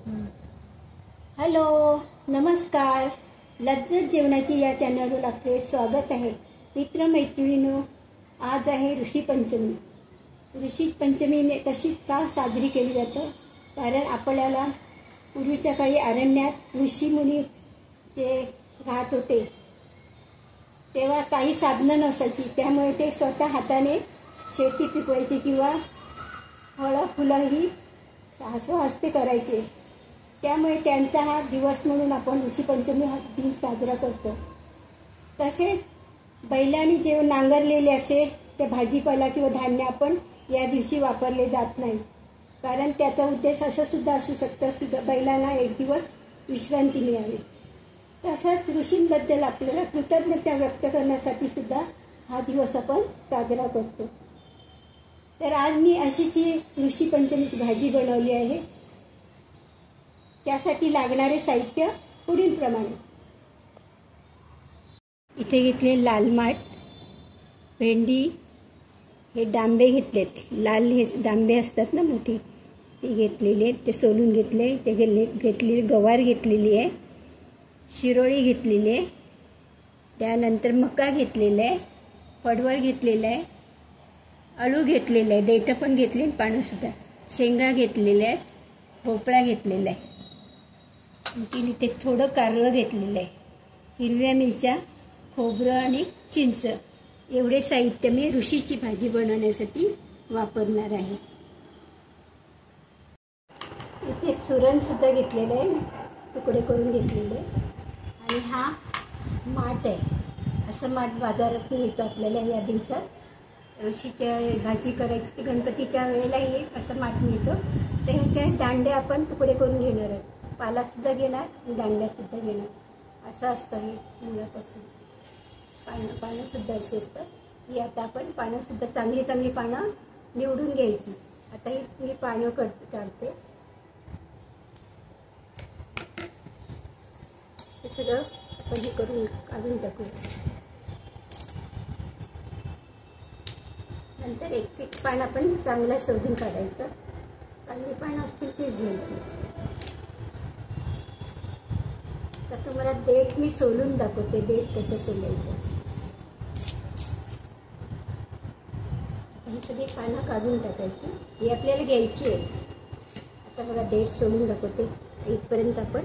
Hello, नमस्कार. लज्जत जेवणाची या चॅनलवर आपले स्वागत आहे. मित्रमैत्रिणींनो, आज आहे ऋषीपंचमी. ऋषीपंचमी तशीच का साजरी केली जातं? कारण आपल्याला पूर्वीच्या काळी अरण्यात ऋषीमुनी जे राहत होते तेव्हा काही साधनं नसायची, त्यामुळे ते स्वतः हाताने शेती पिकवायची किंवा फळं फुलं ही स्वहस्ते करायचे. त्यामुळे त्यांचा हा दिवस म्हणून आपण ऋषीपंचमी हा दिन साजरा करतो. तसेच बैलांनी जे नांगरलेले असेल ते भाजीपाला किंवा धान्य आपण या दिवशी वापरले जात नाही, कारण त्याचा उद्देश असं सुद्धा असू शकतं की बैलांना एक दिवस विश्रांती मिळावी. तसंच ऋषींबद्दल आपल्याला कृतज्ञता व्यक्त करण्यासाठी सुद्धा हा दिवस आपण साजरा करतो. तर आज मी अशीच ही ऋषीपंचमीची भाजी बनवली आहे. त्यासाठी लागणारे साहित्य पुढीलप्रमाणे. इथे घेतले लाल माठ, भेंडी, हे डांबे घेतलेत, लाल हे डांबे असतात ना मोठी, ते घेतलेले आहेत, ते सोलून घेतले. ते घेतलेली गवार घेतलेली आहे, शिरोळी घेतलेली आहे, त्यानंतर मका घेतलेला आहे, पडवळ घेतलेलं आहे, अळू घेतलेलं आहे, देठं पण घेतली, पानंसुद्धा, शेंगा घेतलेल्या आहेत, भोपळा घेतलेला आहे, आणखी ते थोडं कारलं घेतलेलं आहे, हिरव्या मिरच्या, खोबरं आणि चिंच, एवढे साहित्य मी ऋषीची भाजी बनवण्यासाठी वापरणार आहे. इथे सुरणसुद्धा घेतलेलं आहे, तुकडे करून घेतलेले. आणि हा माठ आहे, असं माठ बाजारात मिळतं आपल्याला या दिवसात. ऋषीच्या भाजी करायची ती गणपतीच्या वेळेला हे असं माठ मिळतं. तर ह्याचे दांडे आपण तुकडे करून घेणार आहोत. पालासुद्धा घेणार आणि दांड्यासुद्धा घेणार. असं असतं हे मुळापासून. पानंसुद्धा अशी असतात. ही आता आपण पानंसुद्धा चांगली पानं निवडून घ्यायची. आता ही मी पानं काढते. हे सगळं आपण हे करून काढून टाकू. नंतर एक एक पान आपण चांगलं शोधून काढायचं. चांगली पानं असतील तीच घ्यायची. तर तुम्हाला देठ मी सोलून दाखवते, देठ कसं सोलायचं. ही सगळी पानं काढून टाकायची. ही आपल्याला घ्यायची आहे. आता मला देठ सोलून दाखवते. इथपर्यंत आपण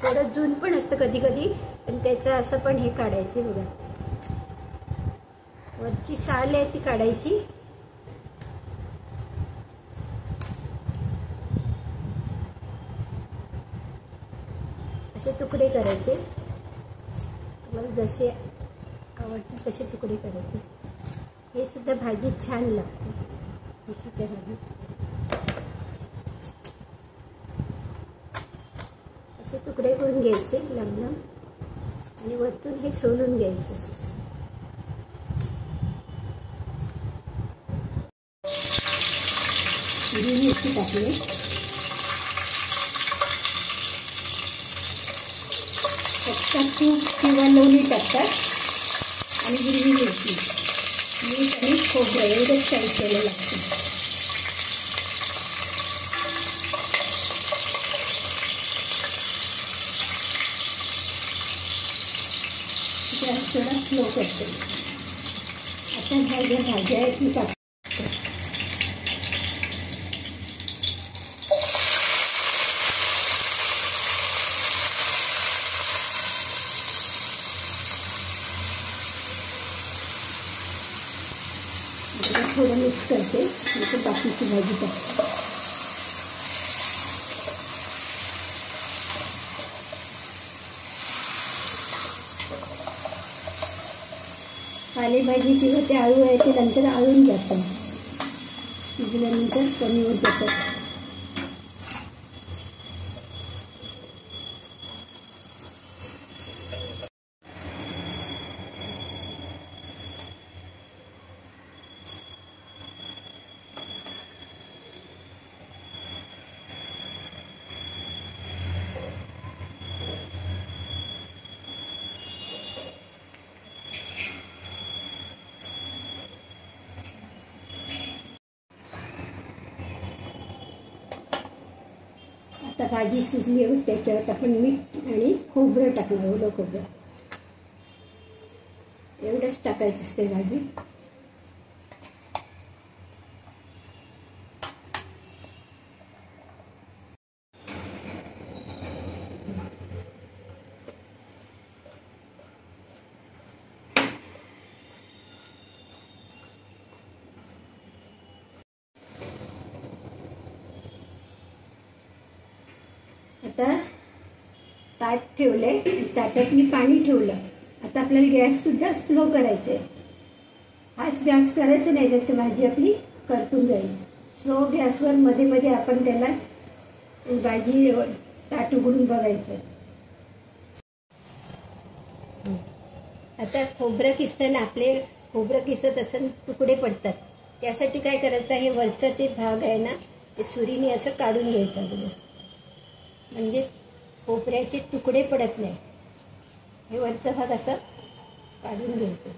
थोडं जून पण असतं कधी कधी, पण त्याचं असं पण हे काढायचं. बघा, वरची साल आहे ती काढायची. असे तुकडे करायचे. तुम्हाला जसे आवडतील तसे तुकडे करायचे. हे सुद्धा भाजी छान लागते ऋषीच्या भाजी. असे तुकडे करून घ्यायचे लांब आणि वरतून हे सोलून घ्यायचं. हिरवी मिरची टाकली, तूप किंवा लोणी टाकतात आणि हिरवी मिरची, मीठ आणि खोबरं एवढंच साहित्याला लागतं. थोडा स्लो करते. आता ह्या ज्या भाज्या आहेत मी टाकते. थोडं मिक्स करते, नंतर बाकीची भाजी टाकते. पालेभाजी किंवा ते आळू आहे ते नंतर आळून जातं, शिजल्यानंतर कमी होत जातात. आता भाजी शिजली आहे, त्याच्यावर आपण मीठ आणि खोबरं टाकलं, ओलं खोबरं. एवढंच टाकायचं असते भाजी. आता ताट ठेवलंय, ताटात मी पाणी ठेवलं. आता आपल्याला गॅस सुद्धा स्लो करायचा आहे. हाच गॅस करायचं नाही तर भाजी आपली करपून जाईल. स्लो गॅसवर मध्ये मध्ये आपण त्याला भाजी ताट उघडून बघायचं. आता खोबरं किसताना आपले खोबरं किसत असताना तुकडे पडतात. त्यासाठी काय करायचं, हे वरचं ते भाग आहे ना, ते सुरीने असं काढून घ्यायचं बघा, म्हणजे खोबऱ्याचे तुकडे पडत नाही. हे वरचा भाग असा काढून घ्यायचा.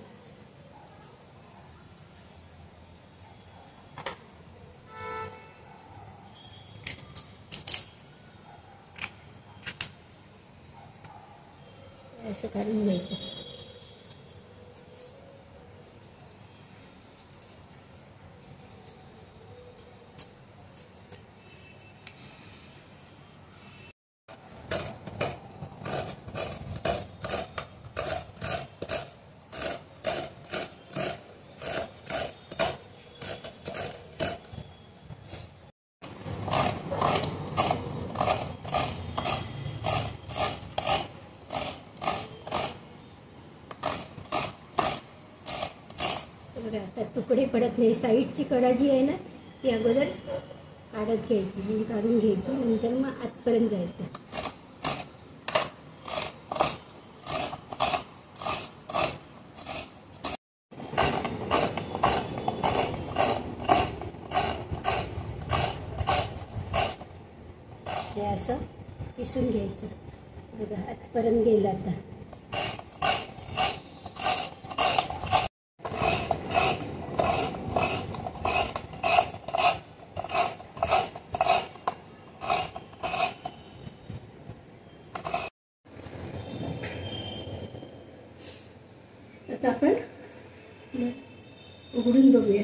असं काढून घ्यायचं. बघा आता तुकडे पडत नाही. साईडची कडा जी आहे ना, ती अगोदर काढत घ्यायची, म्हणजे काढून घ्यायची, नंतर मग आतपर्यंत जायचं. हे असं किसून घ्यायचं. बघा आतपर्यंत गेलं. आता आता आपण उघडून बघूया.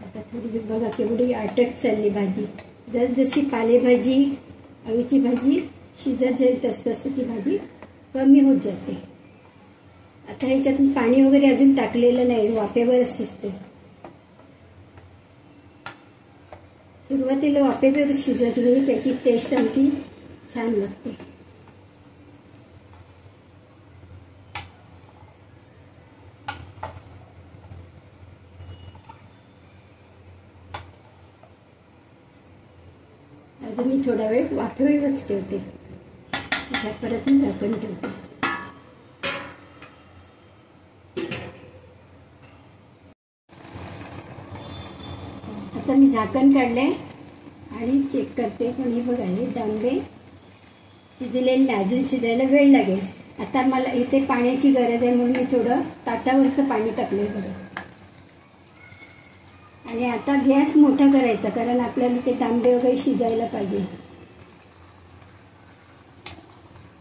आता थोडी बघा केवढी आटत चालली भाजी. जसजशी पालेभाजी, अळूची भाजी शिजत जाईल तसं ती भाजी कमी होत जाते. आता ह्याच्यातून पाणी वगैरे अजून टाकलेलं नाही, वाफेवरच शिजते. सुरुवातीला वाफेवर शिजवायची, म्हणजे त्याची टेस्ट आणखी छान लागते. अजून मी थोडा वेळ वाफेवरच ठेवते. परत मी झाकण ठेवते. आता मी झाकण काढले आणि चेक करते. पण हे बघा, हे डांबे शिजलेले नाही, अजून शिजायला वेळ लागेल. आता मला इथे पाण्याची गरज आहे, म्हणून मी थोडं ताटावरचं पाणी टाकलंय बघा. आणि आता गॅस मोठा करायचा, कारण आपल्याला ते तांबे वगैरे शिजायला पाहिजे.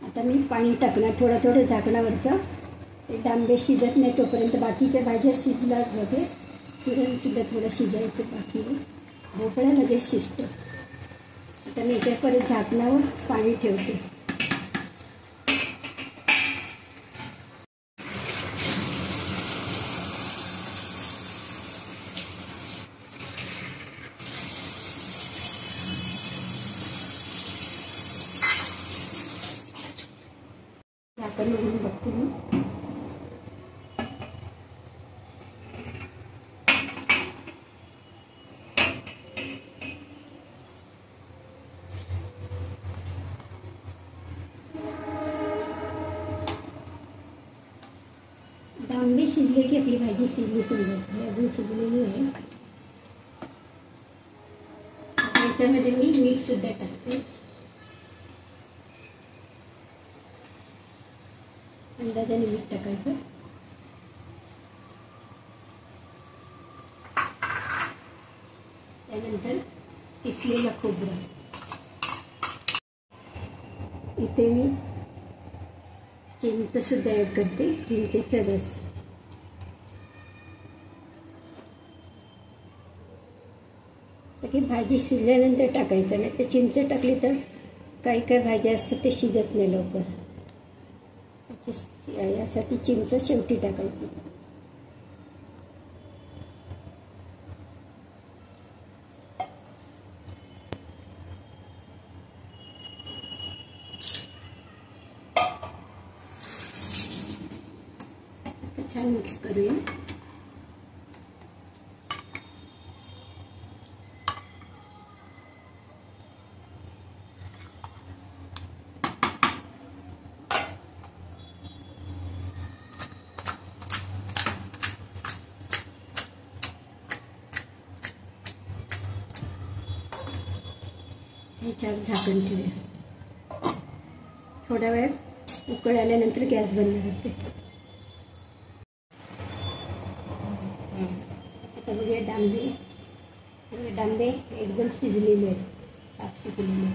आता मी पाणी टाकणार थोडं थोडं झाकणावरचं. ते तांबे शिजत नाही तोपर्यंत बाकीच्या भाज्या शिजतात वगैरे. सुद्धा थोडं शिजायचं बाकी. भोपळा लगेच शिजतो. आता मी इथे परत झाकणावर पाणी ठेवते. झाकण उघडून बघते मी. तांबे शिजले की आपली भाजी शिजली समजायची. अजून शिजलेली आहे. याच्यामध्ये मी मीठ सुद्धा टाकते. अंदाजाने मीठ टाकायचं. त्यानंतर किसलेलं खोबरं. इथे मी चिंच सुद्धा ॲड करते, चिंचेचा रस. सगळी भाजी शिजल्यानंतर टाकायचं, नाही तर चिंच टाकली तर काही काही भाज्या असतात ते शिजत नाही लवकर. यासाठी चिंच शेवटी टाकायची. छान मिक्स करूया. ह्याच्यावर झाकण ठेवूया. थोड्या वेळ उकळ आल्यानंतर गॅस बंद करते. आता बघूया डांबे एकदम शिजलेले आहेत, साफ शिजलेले.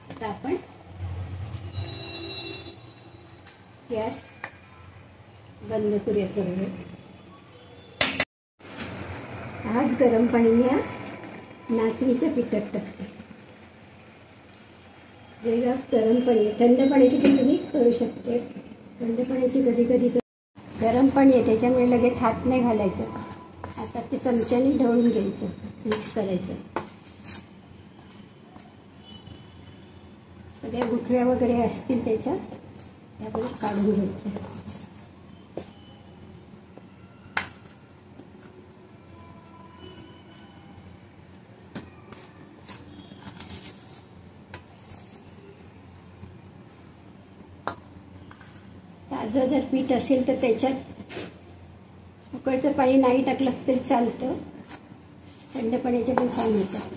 आता आपण गॅस बंद करूया. आज गरम पाणी मी नाचणीच्या पिठात टाकते. वेगळं गरम पाणी, थंड पाण्याची पण तुम्ही करू शकते. थंड पाण्याची कधी कधी गरम पाणी आहे त्याच्यामुळे लगेच हात नाही घालायचं. आता ते चमच्याने ढवळून घ्यायचं, मिक्स करायचं. सगळ्या गुठळ्या वगैरे असतील त्याच्यात त्यामध्ये काढून घ्यायच्या. ताजं जर पीठ असेल तर त्याच्यात उकळतं पाणी नाही टाकलं तरी चालतं. थंड पाण्याचे पण छान होतात.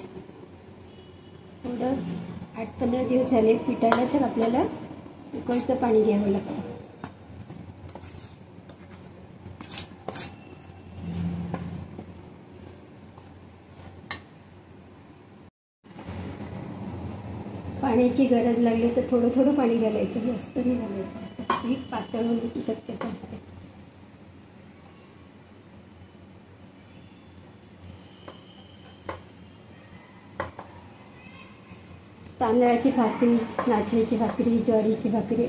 थोडं 8-15 दिवस झाले पिठाला तर आपल्याला उकळतं पाणी घ्यावं लागतं. पाण्याची गरज लागली तर थोडं थोडं पाणी घालायचं, जास्त नाही घालायचं. पीठ पातळ होण्याची शक्यता असते. तांदळाची भाकरी, नाचणीची भाकरी, ज्वारीची भाकरी,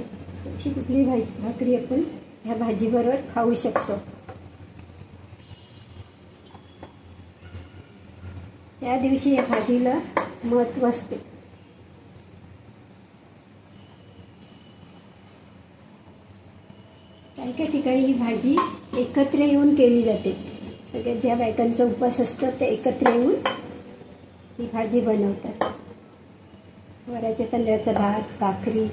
अशी कुठलीही भाकरी आपण ह्या भाजीबरोबर खाऊ शकतो. त्या दिवशी या भाजीला महत्त्व असते. काही काही ठिकाणी ही भाजी एकत्र येऊन केली जाते. सगळ्या ज्या बायकांचा उपवास असतो ते एकत्र येऊन ही भाजी बनवतात. वऱ्याच्या तांदळाचा भात, भाकरी,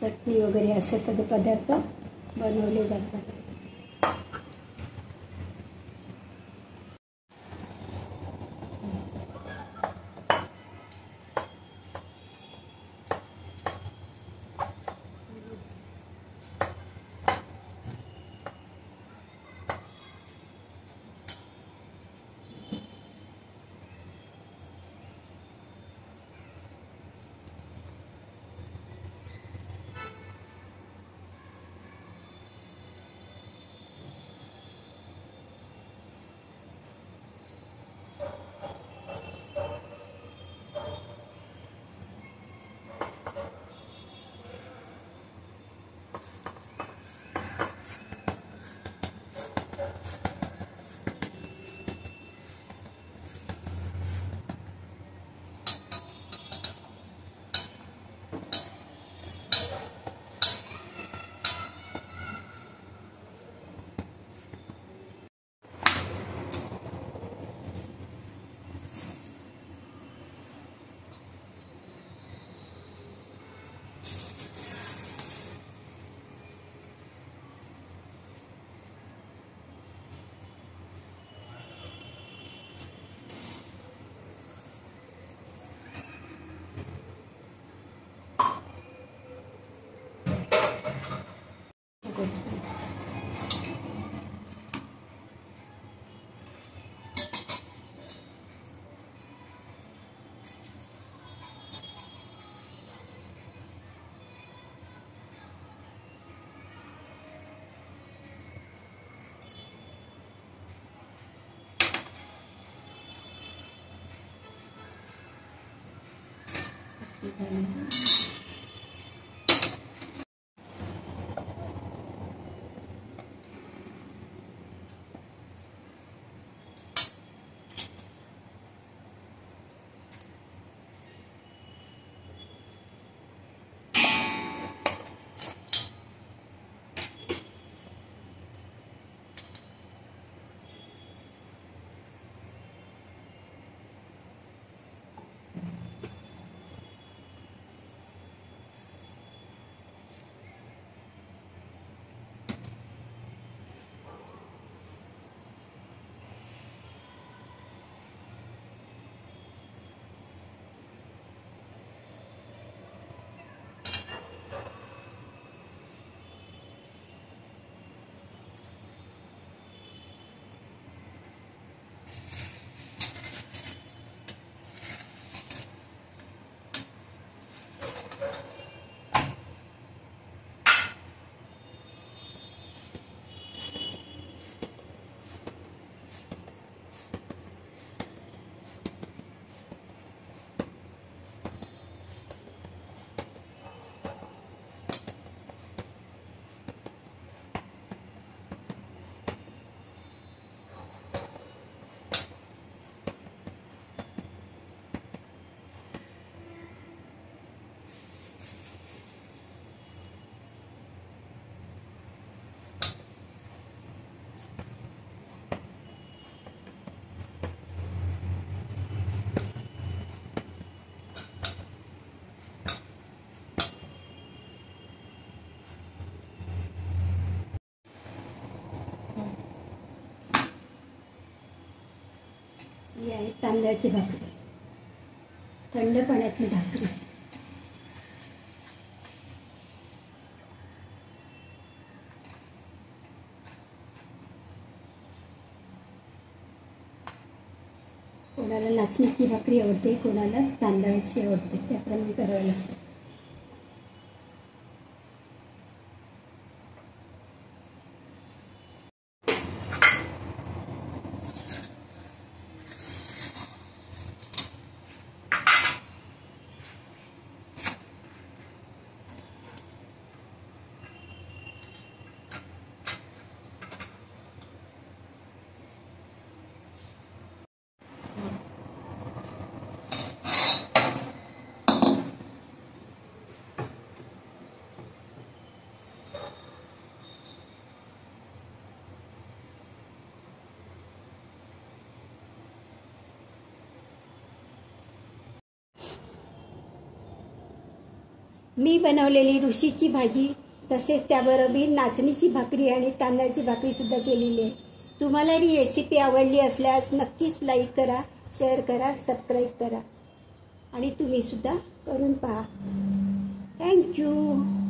चटणी वगैरे असे सगळे पदार्थ बनवले जातात. ही आहे तांदळाची भाकरी, थंड पाण्यातली भाकरी. कोणाला नाचणीची भाकरी आवडते, कोणाला तांदळाची आवडते, त्याप्रमाणे करावं लागतं. मी बनवलेली ऋषीची भाजी तसेच त्याबरोबर नाचणीची भाकरी आणि तांदळाची भाकरी सुद्धा केलेली आहे. तुम्हाला ही रेसिपी आवडली असल्यास नक्कीच लाईक करा, शेअर करा, सबस्क्राईब करा आणि तुम्ही सुद्धा करून पहा. थँक्यू.